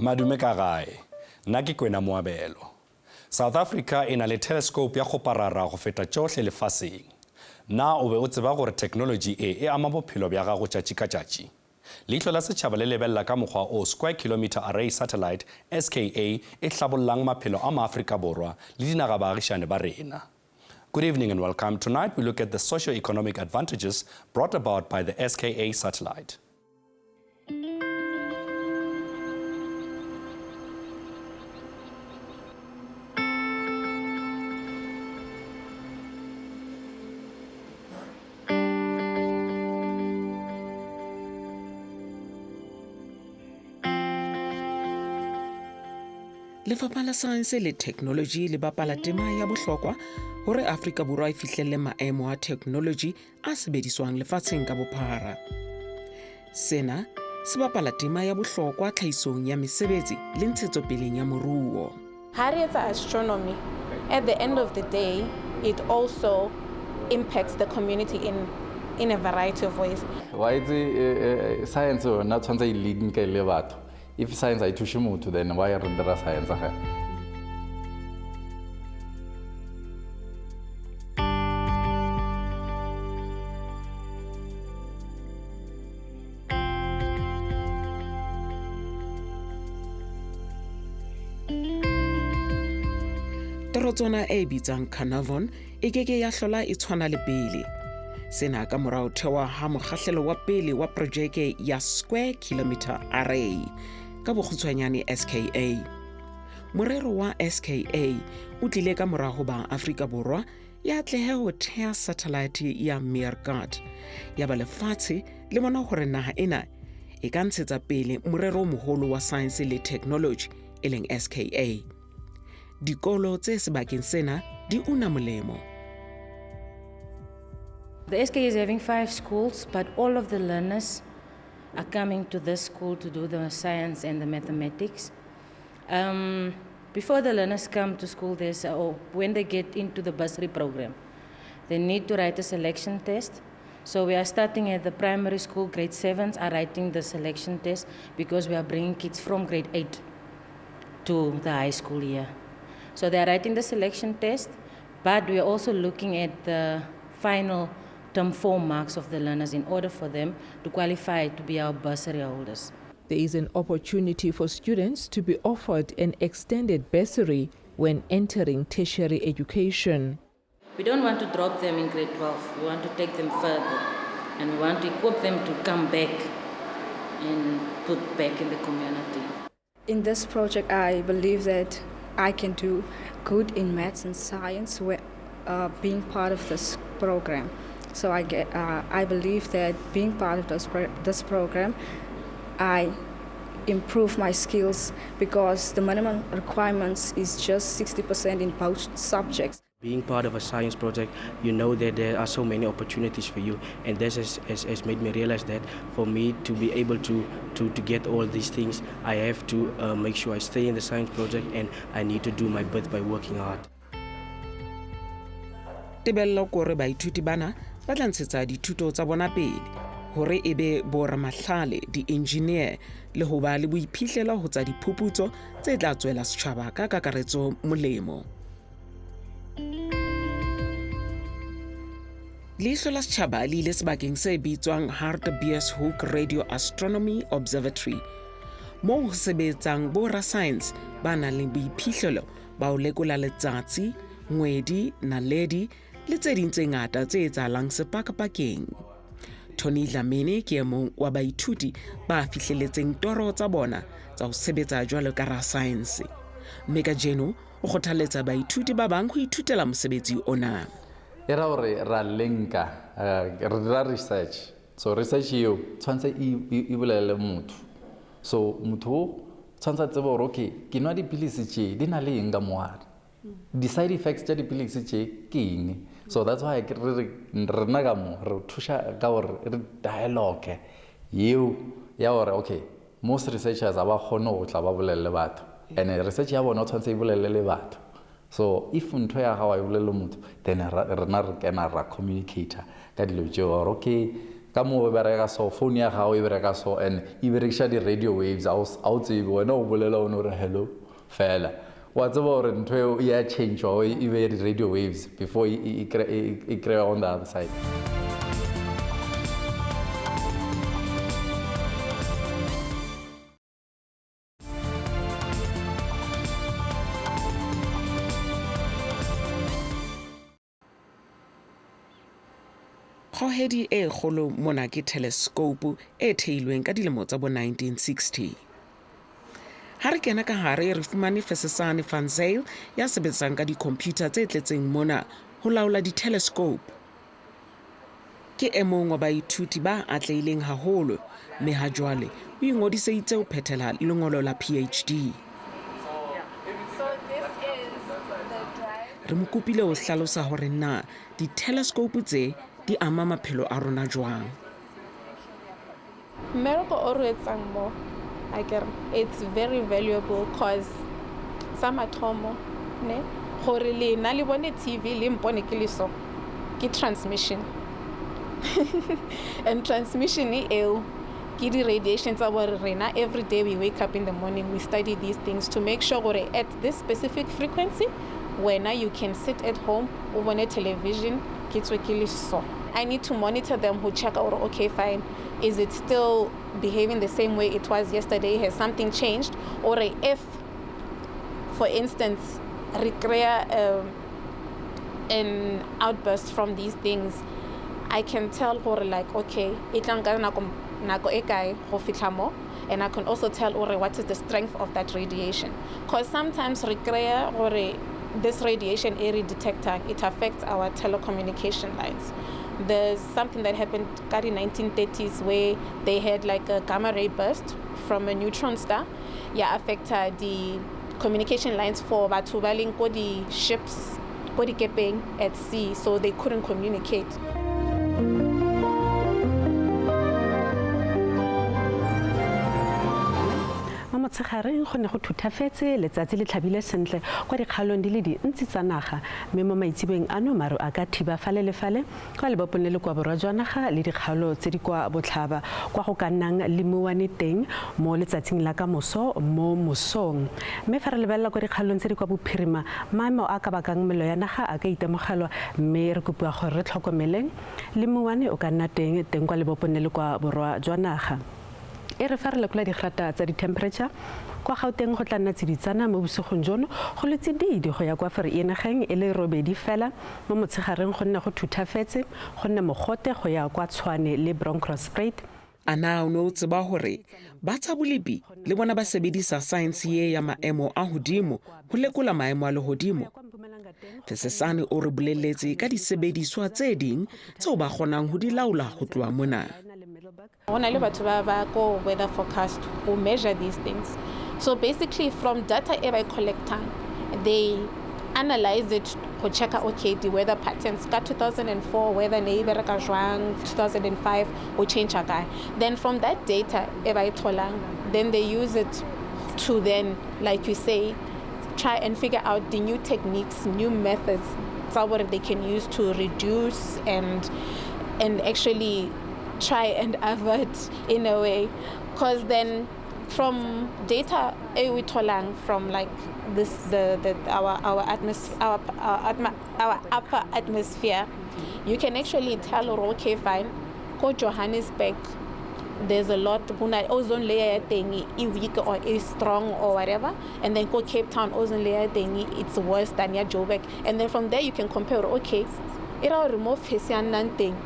Madume ka gae, nna ke Kwena Moabelo. South Africa ina le telescope ya go parara go feta tsohle lefaseng. Na o be o tseba gore technology e ama bophelo bja gago tšatši ka tšatši. Leihlo la Sechaba le lebella ka mokgwa o Square Kilometre Array satellite SKA e hlabollang maphelo a maAfrika Borwa le dinagabaagišane ba rena. Good evening and welcome. Tonight we look at the socio-economic advantages brought about by the SKA satellite. Lefapha la Science le Technology le bapala tema ya bohlokwa hore Afrika Borwa e fihlelle maemo a technology a sebediswang lefatsheng ka bophara. Sena se bapala tema ya bohlokwa tlhahisong ya mesebetsi le ntshetsopeleng ya moruo. Ha re etsa astronomy, at the end of the day, it also impacts the community in a variety of ways. Why is science not something leading ke le batho? If science ay thushe motho, then why are there science ga? Torotsona e bitsang Carnarvon e keke ya hlola e tshwana le pele. Sena ka morao thewa ha mokgahlelo wa pele wa projeke ya Square Kilometre Array ka bokgutshwanyane SKA. Morero wa SKA o tlile ka morao ba Afrika Borwa ya tlehe ho thea satellite ya Meerkat ya ba lefatshe le bona hore naha ena e ka ntshetsa pele morero moholo wa science le technology e leng SKA. Dikolo tse sebakeng sena di una molemo. The SKA is having 5 schools, but all of the learners are coming to this school to do the science and the mathematics. Before the learners come to school, when they get into the bursary program, they need to write a selection test. So we are starting at the primary school, grade 7s are writing the selection test because we are bringing kids from grade 8 to the high school year. So they are writing the selection test, but we are also looking at the final term 4 marks of the learners in order for them to qualify to be our bursary holders. There is an opportunity for students to be offered an extended bursary when entering tertiary education. We don't want to drop them in grade 12. We want to take them further, and we want to equip them to come back and put back in the community. In this project, I believe that I can do good in maths and science being part of this program. So I believe that being part of this program, I improve my skills because the minimum requirements is just 60% in both subjects. Being part of a science project, you know that there are so many opportunities for you, and this has made me realize that for me to be able to get all these things, I have to make sure I stay in the science project, and I need to do my bit by working hard. Tebello kore baithuti bana ba tla ntshetsa dithuto tsa bona pele hore ebe boramahlale di-engineer le ho ba le boiphihlelo ho tsa diphuputso tse tla tswela setjhaba ka kakaretso molemo. Leihlo la Sechaba le ile sebakeng se bitswang Hartbeespoort Radio Astronomy Observatory moo ho sebetsang borascience ba nang le boiphihlelo ba ho lekola letsatsi, ngwedi, naledi le tse ding tse ngata tse etsahalang sepakapakeng. Dlamini ke e mong wa baithuti ba fihlelletseng toro tsa bona tsa ho sebetsa jwalo ka rascience. Mme ka jeno o kgothaletsa baithuti ba bang ho ithutela mosebetsi ona. Era hore ra lenka ra research. So research eo tshwantse e bolele motho. So motho tshwantse tsebe hore okay, ke nwa dipilisi tše di na le eng ka moare. The side effects tša dipilisi tše ke eng. So that's why rena ka mo re thusha ka hore re dialogue eo ya hore okay, most researchers aba kgone go tla ba bolele batho, and research ya bona tshwantse e bolele le batho. So if ntho ya gago e bolele motho, then rena re kena ra communicator ka dilo tšeo gore okay, ka mo e bereka so phone ya gago e bereka so and e berekisha di radio waves a o tsebe wena o bolela o no re hello fela wa tseba gore ntho eo ya change wa e be di radio waves before e kry on the other side. Kgohedi e kgolo mona ke telescope e theilweng ka dilemo tsa bo 1960. Ha re kena ka hare re fumane Pfesesani van Zyl ya sebetsang ka di-computer tse tletseng mona ho laola di-telescope. Ke e mong wa baithuti ba atlehileng haholo, mme ha jwale o ingodiseditse ho phethela lengolo la PhD. Re mo kopile ho hlalosa hore na di-telescope tse di ama maphelo a rona jwang. Mmereko o re etsang mo, it's very valuable because sa mathomo ne gore le na le bone TV le mpone ke le so ke transmission and transmission eo ke di radiation tsa bo rena. Every day we wake up in the morning, we study these things to make sure gore at this specific frequency when you can sit at home o bone television ke tswe ke le so. I need to monitor them who check out, okay, fine, is it still behaving the same way it was yesterday? Has something changed? Or if, for instance, recreate an outburst from these things, I can tell or like, okay, and I can also tell or what is the strength of that radiation. Because sometimes recreate or this radiation area detector, it affects our telecommunication lines. There's something that happened in the 1930s where they had like a gamma ray burst from a neutron star. Yeah, affected the communication lines for Batubaling, the ships, at sea, so they couldn't communicate. Motshegareng go ne go thutafetse letsatsi le tlhabile sentle kwa dikgalong di le dintsi tsa naga mme mo maitsibeng ano maru a ka thiba fale le fale kwa lebopong le kwa borwa jwa naga le dikgalo tse di kwa botlhaba kwa go ka nnang lemuwane teng mo letsatsing la ka moso mo mosong mme fa re lebelela kwa dikgalong tse di kwa bophirima maemo a ka bakang melo ya naga a ka itemogelwa mme re kopiwa gore re tlhokomeleng lemuwane o ka nna teng kwa lebopong le kwa borwa jwa naga. E re fa re lekola digrata tsa di-temperature kwa Gauteng go tla nna tsiditsana mo bosigong jono go le tsididi go ya kwa Vereeniging e le robedi fela mo motshegareng go nne go thutafetse go nne mogote go ya kwa Tshwane le Bronkhorstspruit. Ana o no tseba hore ba tsa bolepi le bona ba sebedisa science ye ya maemo a hodimo ho lekola maemo a lehodimo. Pfesesani o re boleletse ka disebediswa tse ding tseo ba kgonang ho di laola ho tloa mona. Weather forecast who measure these things. So basically from data I collect, they analyze it to check out okay the weather patterns. Got 2004 weather neighbor 2005 or change a guy. Then from that data then they use it to then, like you say, try and figure out the new techniques, new methods, so what they can use to reduce and actually try and avert in a way, because then from data we tolang from like this our upper atmosphere, you can actually tell okay fine go Johannesburg there's a lot ozone layer thing is weak or is strong or whatever, and then go Cape Town ozone layer thing it's worse than your Joburg, and then from there you can compare okay it'll remove Hessian thing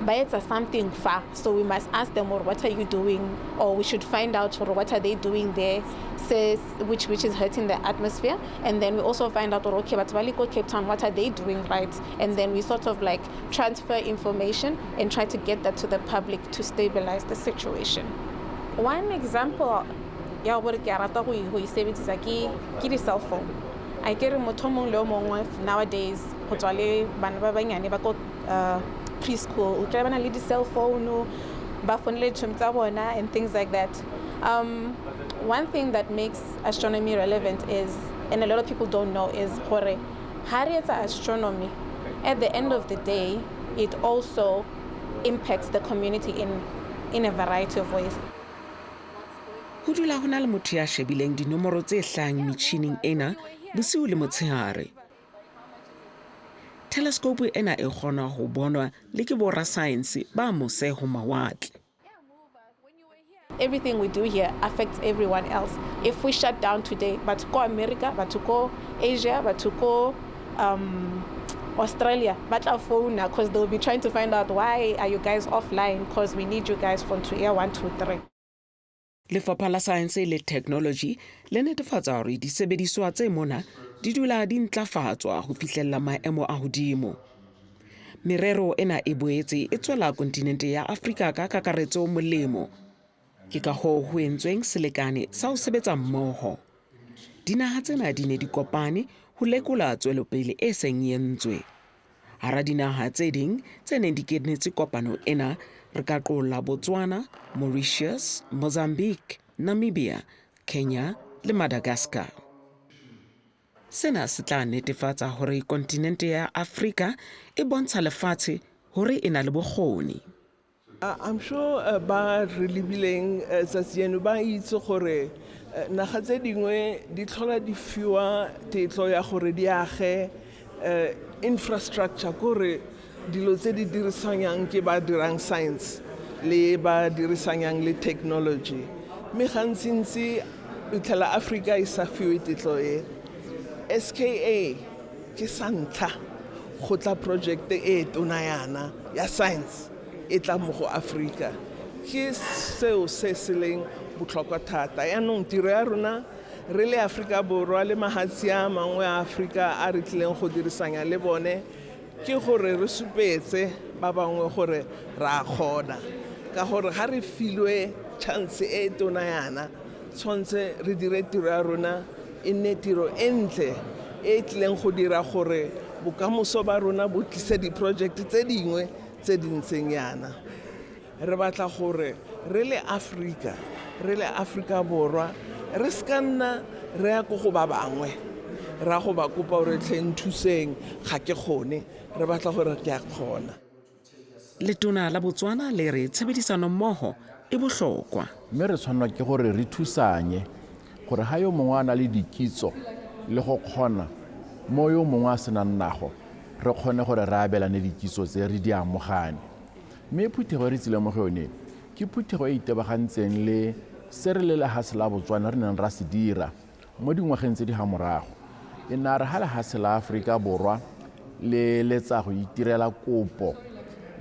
but it's something far, so we must ask them or what are you doing, or we should find out or what are they doing there, says which is hurting the atmosphere, and then we also find out or okay but Waliko Cape Town what are they doing right, and then we sort of like transfer information and try to get that to the public to stabilize the situation. One example ya gore ke rata go e sebedisa ke di cell phone. I get motho mong le mongwe nowadays go tswa le bana ba banyane ba go preschool o tla bana le di cell phone ba fonele tsa bona and things like that. One thing that makes astronomy relevant is, and a lot of people don't know, is gore ha re etsa astronomy, at the end of the day it also impacts the community in a variety of ways. Ho dula ho na le motho ya shebileng dinomoro tse hlang metjhining ena bosiu le motshehare. Telescope ena e kgona ho bonwa le ke borasaense ba mose ho mawatle. Everything we do here affects everyone else. If we shut down today, but to go America, but to go Asia, but to go Australia, but our phone now, because they'll be trying to find out why are you guys offline, because we need you guys from to air 1, 2, 3. Lefapha la Science le Technology le netefatsa hore disebediswa tse mona di dula di ntlafatswa ho fihlella maemo a hodimo. Merero ena e boetse e tswela kontinente ya Afrika ka kakaretso molemo. Ke ka ho entsweng selekane sa ho sebetsa mmoho. Dinaha tsena di ne di kopane ho lekola tswelopele e seng yentswe. Hara dinaha tse ding tse neng di kenetse kopano ena re ka qolla Botswana, Mauritius, Mozambique, Namibia, Kenya le Madagascar. Sena se tla netefatsa hore kontinente ya Afrika e bontsha lefatshe hore e na le bokgoni. I'm sure ba re lebileng tsatsieno ba itse gore naga tse dingwe di tlhola di fiwa tetlo ya gore di age infrastructure gore dilo tse di dirisanyang ke ba dirang science le ba dirisanyang le technology. Me gantsintsi utlhela Africa e sa fiwe tetlo e. SKA ke santla go tla project e tona yana ya science e tla mo go Africa. Ke seo se seleng botlhokwa thata. Yaanong tiro ya rona re le Afrika Borwa le mahatsi a mangwe a Afrika a re tlileng go dirisanya le bone ke gore re supetse ba bangwe gore ra kgona ka gore ga re filwe chance e tona yana tshwantse re dire tiro ya rona e nne tiro entle e tlileng go dira gore bokamoso ba rona bo tlise di-project tse dingwe tse dintseng yana. Re batla gore re le Afrika Borwa re ska nna re ya go ba bangwe ra go ba kopa gore tle nthuseng ga ke kgone re batla gore ke a kgona. Letona la Botswana le re tshebedisano mmoho e bohlokwa. Mme re tshwanela ke gore re thusanye gore ha yo mongwe a na le dikitso le go kgona mo yo mongwe a sena nnago re kgone gore re abelane dikitso tse re di amogane. Mme phuthego re tsile mo go yone ke phuthego e itebagantseng le se re le lehase la Botswana re neng ra se dira mo dingwageng tse di ha morago. E na re ha lehase la Afrika Borwa le letsa go itirela kopo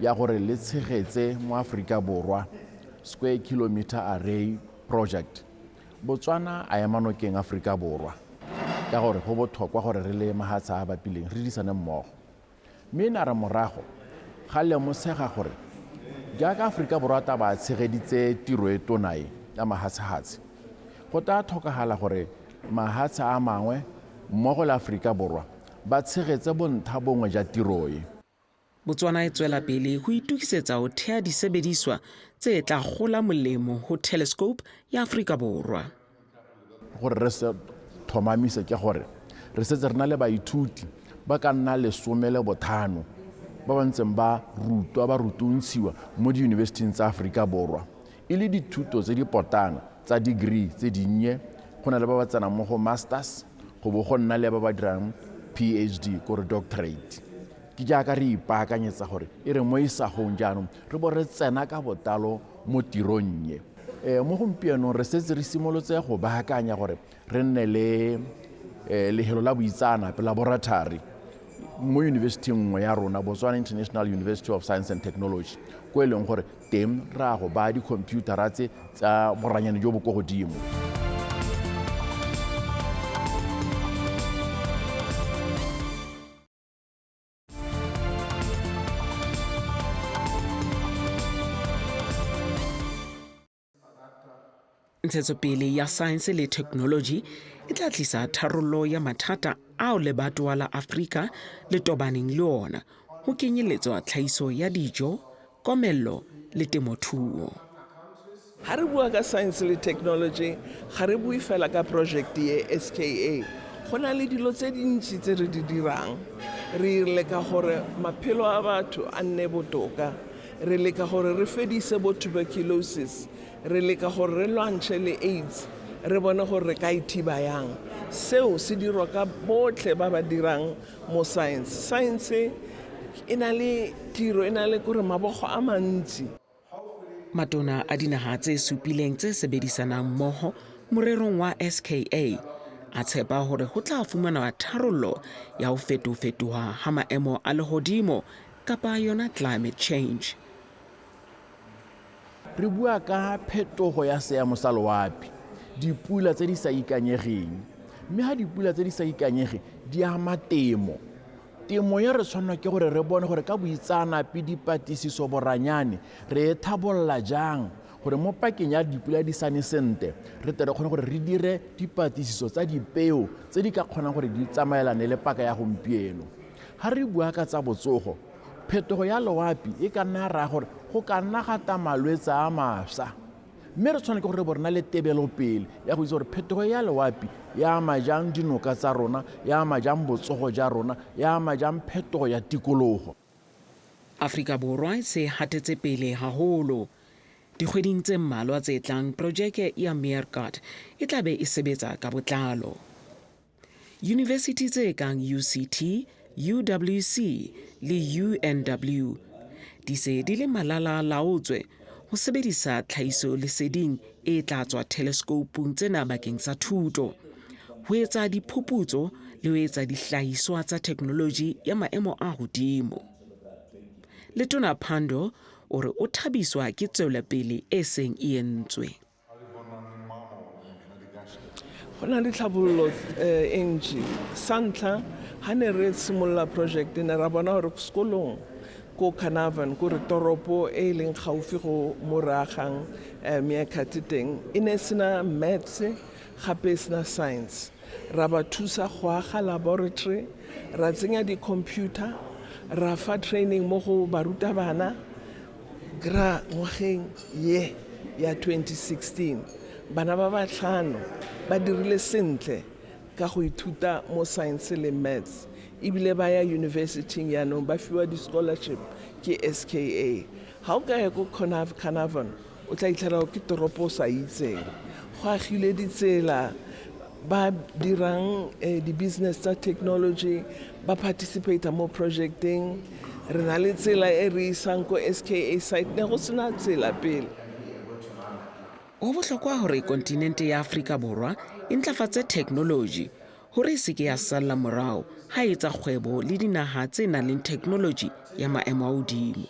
ya gore le tshegetse mo Afrika Borwa Square Kilometre Array project. Botswana a ema nokeng Afrika Borwa ka gore go botlhokwa gore re le mahatsa a bapileng re disane mmogo. Mme na re morago ga le mosega gore jaaka Afrika Borwa ta ba tshegeditse tiro e tonae ya mahatshatsi go ta tlhokagala gore mahatsa a mangwe mmogo le Afrika Borwa ba tshegetse bontha bongwe ja tiroe. Botswana e tswela pele ho itukisetsa ho thea disebediswa tse tla gola molemo ho telescope ya Afrika Borwa. Gore re se thomamise ke gore re setse re na le baithuti ba ka nna 15 ba bantseng ba rutuntshiwa mo di-university tsa Afrika Borwa e le dithuto tse di potana tsa degree tse dinnye go na le ba ba tsenang mo go masters go bo go nna le ba ba dirang PhD gore doctorate. Ke jaaka re ipaakanyetsa gore e re mo isagong jaanong re bo re tsena ka botalo mo tirong ye. Mo gompienong re setse re simolotse go baakanya gore re nne le Leihlo la Sechaba laboratory mo university nngwe ya rona Botswana International University of Science and Technology ko e leng gore teng ra go ba di-computer tse tsa boranyane jo bo go godimo. Ntshetsopele ya science le technology e tla tlisa tharollo ya mathata ao lebatowa la Afrika le tobaneng le ona ho kenyeletswa tlhahiso ya dijo, komello le temothuo. Ha re bua ka science le technology ga re bue fela ka project ye SKA. Go na le dilo tse dintsi tse re di dirang re ile ka gore maphelo a batho a nne botoka re leka gore re fedise bo tuberculosis, re leka gore re lwantshe le AIDS, re bone gore re ka ithiba yang. Seo se dirwa ka botlhe ba ba dirang mo science. Science e na le tiro, e na le gore mabogo a mantsi. Matona a dinaga tse supileng tse sebedisanang mmogo morerong wa SKA a tshepa gore go tla fumanwa tharollo ya ho fetofetoha ha maemo a lehodimo kapa yona climate change. Re bua ka phetogo ya seemo sa loapi, dipula tse di sa ikanyegeng. Mme ha dipula tse di sa ikanyege di ama temo. Temo ya re tshwanwa ke gore re bone gore ka boitsanapi dipatisiso boranyane re e thabolla jang gore mo pakeng ya dipula di sane sente re tle re kgone gore re dire dipatisiso tsa dipeo tse di ka kgonang gore di tsamaelane le paka ya gompieno. Ha re bua ka tsa botsogo, phetogo ya loapi e ka nna raya gore go ka nna gata malwetse a maswa. Mme re tshwanetse gore re na le tebelopele ya go itse gore phetogo ya loapi ya ama jang dinoka tsa rona, ya ama jang botsogo ja rona, ya ama jang phetogo ya tikologo. Afrika Borwa se hatetse pele haholo. Dikgweding tse mmalwa tse tlang projeke ya Meerkat e tla be e sebetsa ka botlalo. University tse kang UCT, UWC le UNW di se di le malala-laotswe ho sebedisa tlhahiso leseding e tla tswa telescope-ung tsena bakeng sa thuto, ho etsa diphuputso le ho etsa dihlahiswa tsa technology ya maemo a hodimo. Letona Pandor o re o thabiswa ke tswelopele e seng e entswe. Go na le tlhabollo e ntsi. Sa ntlha, ha ne re simolola project ne ra bona gore sekolong ko Carnarvon ko re toropo e leng gaufi go mo reagang Meerkat teng e ne sena maths gape sena science. Ra ba thusa go aga laboratory, ra tsenya di-computer, ra fa training mo go barutabana. Gra ngwageng ye ya 2016 bana ba batlhano ba dirile sentle ka go ithuta mo science le maths, ebile ba ya university yaanong ba fiwa di-scholarship ke SKA. Ha o ka ya ko Carnarvon o tla itlhela ke toropo sa itseng, go agile ditsela, ba dirang di-business tsa technology, ba participate mo projecteng. Re na le tsela e re isang ko SKA site ne go sena tsela pele. Ho bohlokwa hore kontinente ya Afrika Borwa e ntlafatse technology hore e se ke ya salla morao ha etsa kgwebo le dinaha tse nang le technology ya maemo a hodimo.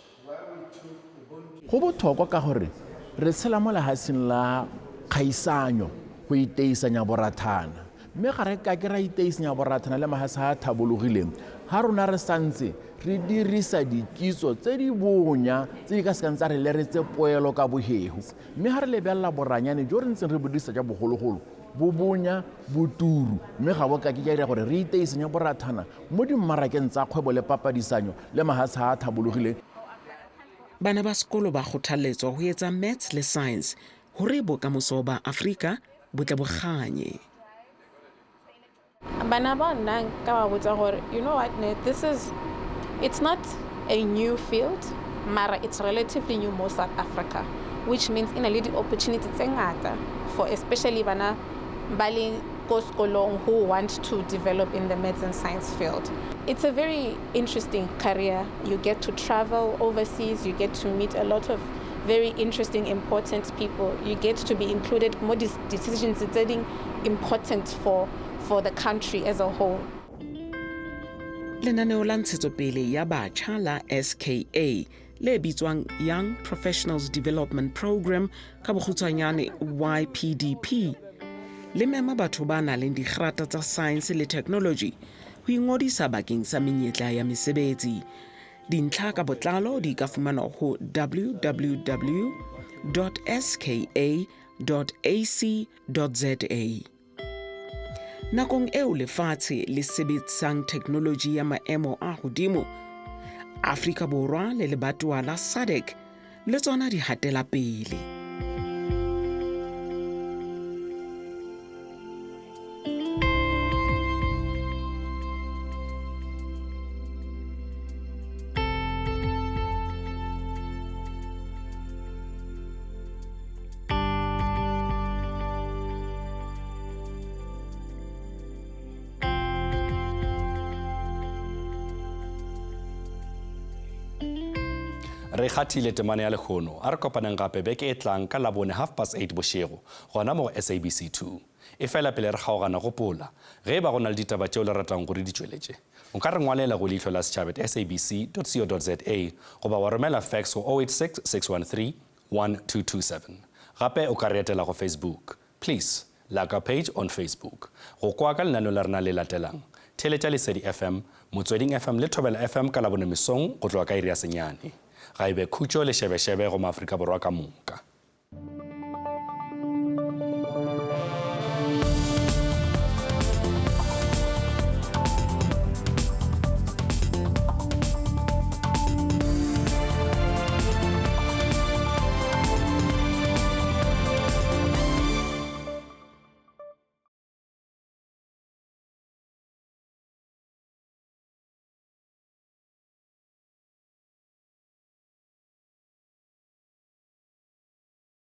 Go botlhokwa ka gore re tshela mo lehatseng la kgaisanyo go iteisanya borathana. Mme ga re ka ke ra iteisanya borathana le mahatsi a thabologileng ha rona re santse re dirisa dikitso tse di bonya tse di ka sekang tsa re leretse poelo ka bohego. Mme ha re lebelela boranyane jo re ntseng re bo dirisa ja bogologolo bo bonya boturu, mme ga bo ka ke dira gore re iteisanya borathana mo dimmarakeng tsa kgwebo le papadisanyo le mahatsi a thabologileng. Bana ba sekolo ba kgothaletswa ho etsa maths le science hore bokamoso ba Afrika bo tle bo kganye. Bana ba nna ka ba botsa gore, you know what, it's not a new field, mara it's relatively new mo South Africa, which means in a little opportunity tse ngata for especially bana ba le ko sekolong who want to develop in the maths and science field. It's a very interesting career. You get to travel overseas, you get to meet a lot of very interesting, important people. You get to be included more decisions that are important for the country as a whole. Lenaneo la ntshetsopele ya batjha la SKA le bitswang Young Professionals Development Program ka bokgutshwanyane YPDP le mema batho ba nang le dikgerata tsa science le technology ho ingodisa bakeng sa menyetla ya mesebetsi. Dintlha ka botlalo di ka fumanwa ho www.ska.ac.za. Nakong eo lefatshe le sebetsang technology ya maemo a hodimo, Afrika Borwa le lebatowa la SADC le tsona di hatela pele. re kgathile temane ya lekgono a re kopaneng gape beke e tlang ka labone 8:30 bošego gona mo SABC 2 e fela pele re kgaogana gopola ge ba go na le ditaba tšeo le ratang gore di tšweletše o ka re ngwalela go leihlo la setšhaba sabc.co.za goba wa romela fax go 086 613 1227 gape o ka re etela go Facebook. Please like our page on Facebook. Go kwa ka lenaneo la rena le latelang theletša Lesedi FM, Motsweding FM le Thobela FM ka labone mesong go tloga ka iri ya senyane ga ebe khutšo le šebešebe go maAforika Borwa ka moka.